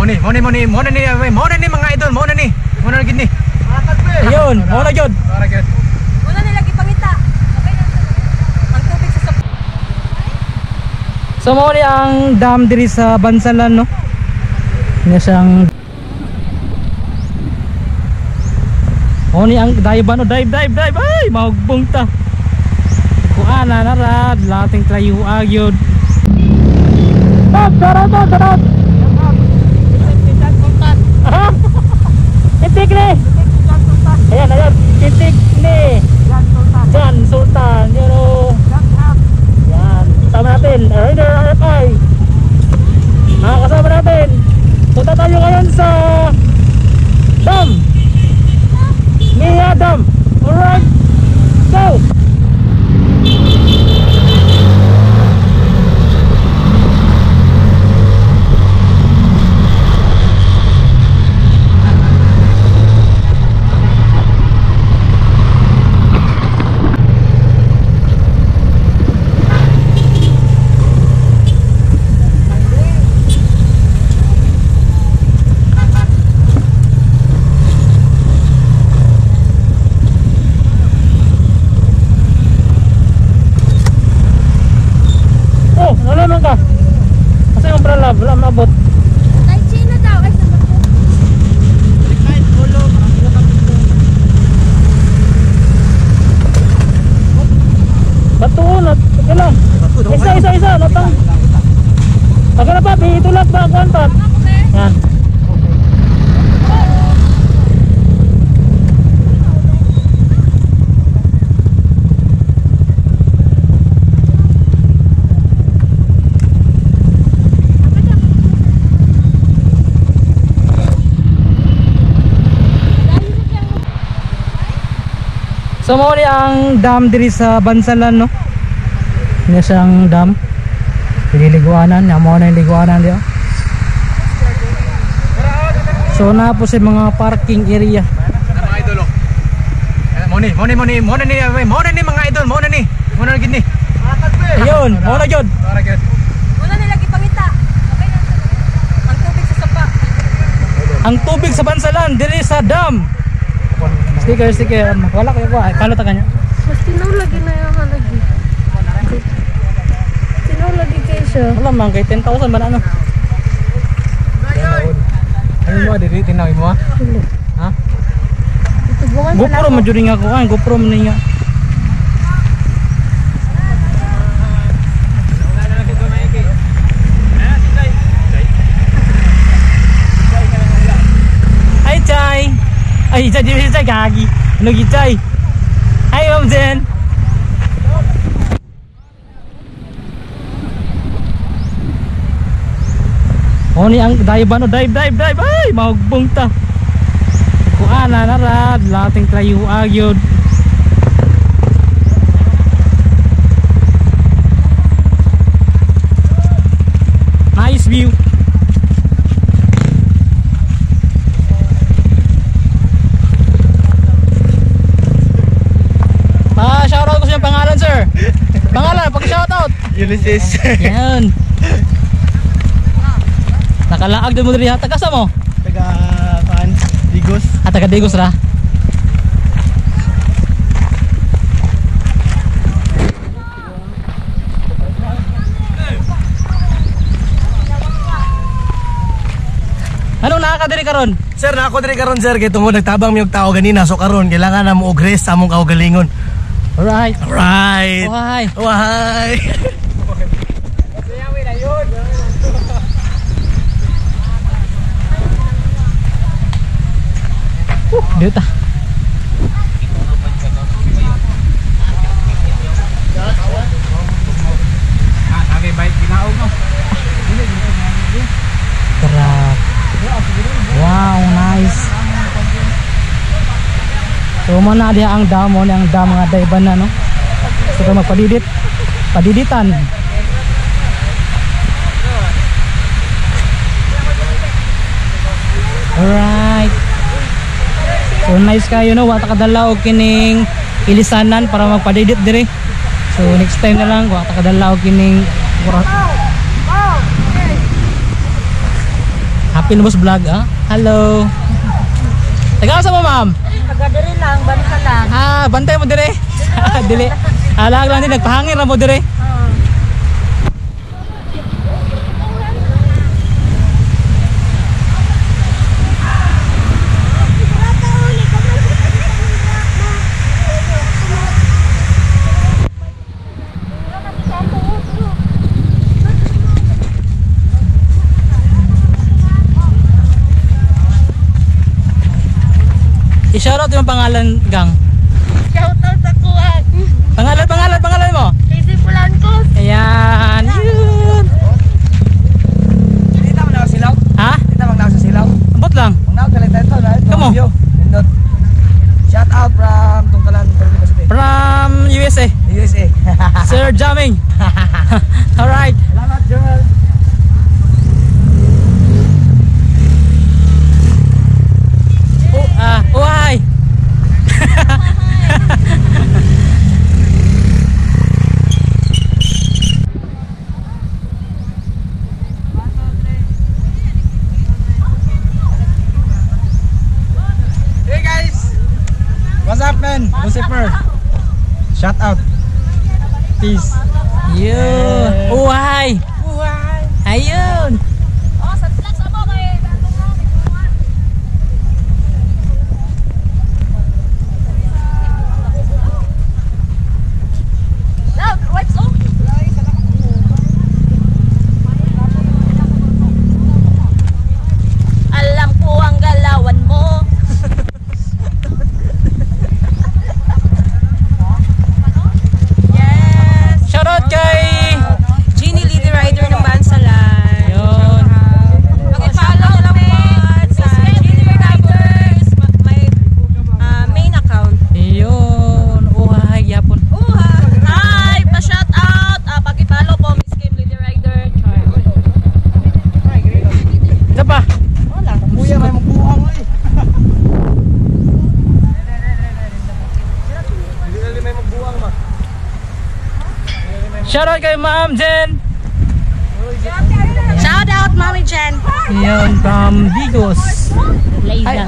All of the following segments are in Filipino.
Mo na ni mga idol, mo na ni gini. Ayun, mo na jud. Wala na lagi pangita. Ang tubig sa sap. So mo ni ang dam diri sa Bansalan, no. Nya siyang mo ni ang dive ay mahugbong ta. Kuana na rad lating trayo agyod. Sarap. Titik nih. Ayan, titik nih. Jan Sultan, yun. Yan, kasama natin. Rider RFI. Kasama natin. Punta tayo ngayon sa dam. Mia Dam. Alright, go. Wala mabot. Tay China daw ay sa bako. Kahit ulo, batuon at kailan? Isa natang. Pagka na pa, itulak ba ang kwantat? Yan. So mo ni ang dam diri sa Bansalan, no. Nya siyang dam. Pililiguanan, mo na yung liguanan diyo. So na po sa mga parking area. Mga idol. Mo ni mga idol, mo na gid ni. Ayun, mo na jud. wala na lagi pangita. Ang tubig sa sapa. Ang tubig sa Bansalan diri sa dam. Sticker. Wala kayo ba? Kalo ta kanya. Mas tinulagi na yung lagi. Tinulagi kayo siya. Wala man kay 10,000 ba na ano? Ano mo diri tinawi mo? Ha? Tubungan mo GoPro man jud nga ko, GoPro man nga. Hi Chai. Ay, Chai gagi. Ano gi Chai? Hi Om Zen. Oh ni ang dive ay mahugbong ta. Kuana na rad lating trayo agyod. Nice view. Shoutout ko sa iyong pangalan, sir. Pangalan, pag-shoutout. Ulysses. Yan. Nakalaag din mo rin. Taga sa mo? Taga Digos. Taga Digos ra. Anong nakakadiri karon? Sir, nako diri karon sir kay tungod nagtabang mi og tao ganina so karon kailangan na mo og rest sa among kaugalingon. Alright. Why? Dito. Kami bike ginaog no. Sarap. Wow, nice. So mana dia ang dam mo ang dam nga dayban na no. So padiditan. Alright. So nice kayo no, wata kadala og kining ilisanan para magpadidit dire. So next time na lang wata kadala og kining Pilmos Vlog, ah. Hello. Taga sa mo, ma'am? Taga diri lang, banta lang. Ah, bantay mo dire. Dili. Alag lang din nagpahangin ra mo dire. I-shoutout yung pangalan, gang. Shoutout ako ang Pangalan mo? Casey Pulancos. Ayan. Yun. Dito mo na ako silaw? Ha? Dito mo na ako sa silaw? Ambot lang. Ang nakakalit ito na ito. Kamo? Nindot. Shout out from Tungkalan University. From USA. USA. Sir Jamming. Alright. Salamat, Joel. Oh, hi. Hey guys! What's up, man? Lucifer. Shout out. Peace. Yun. Oh, hi. Ayun. Oh, sa flash mo kay what's up? Alam ko ang galawan mo. Yes. Shoutout kay Jeannie Lee, the rider ng Bansalan. Yun. Pakipollow lang po sa Jeannie Riders, my main account. Yun. Oh, hi. Yapon. Hi! Pa-shout out! Pakipollow po, Miss Kim Lee, the rider. Isa pa. Kuya, may magbuhang eh. Hindi may magbuhang ma. Shoutout kay Ma'am Jen. Shout out, Mommy Jen. Yun. From Digos. Liza.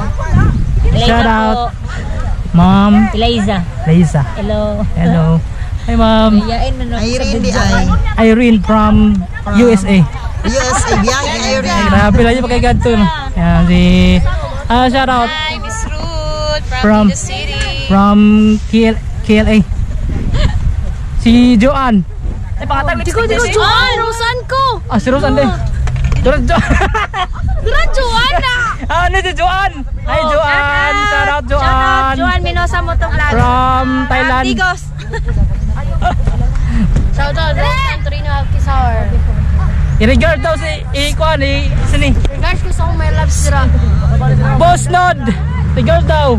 Shout out. Ma'am Liza. Liza. Hello. Hello. Hi, Ma'am. Irene di ay. Irene from USA. USA, biyahe Irene. Grabe lang yung pagkaganto, no? Yan, si... shout out Hi, Miss Ruth From- the city. from KLA. Si Joanne. Ay, pakatag lipstick. Oh, Rosan ko. Ah, si Rose, ande. Joanne. Joanna. Ano si Joanne? Hi, Joanne. Shout out, Joanne. Shout out, Joanne Minosa Motovlog. From Thailand. Digos. Shout out, Rosan Torino Alquizar. I-regard daw si Ikuan, sini. Regards ko sa akong may love sira. Boss Nod. Regard daw.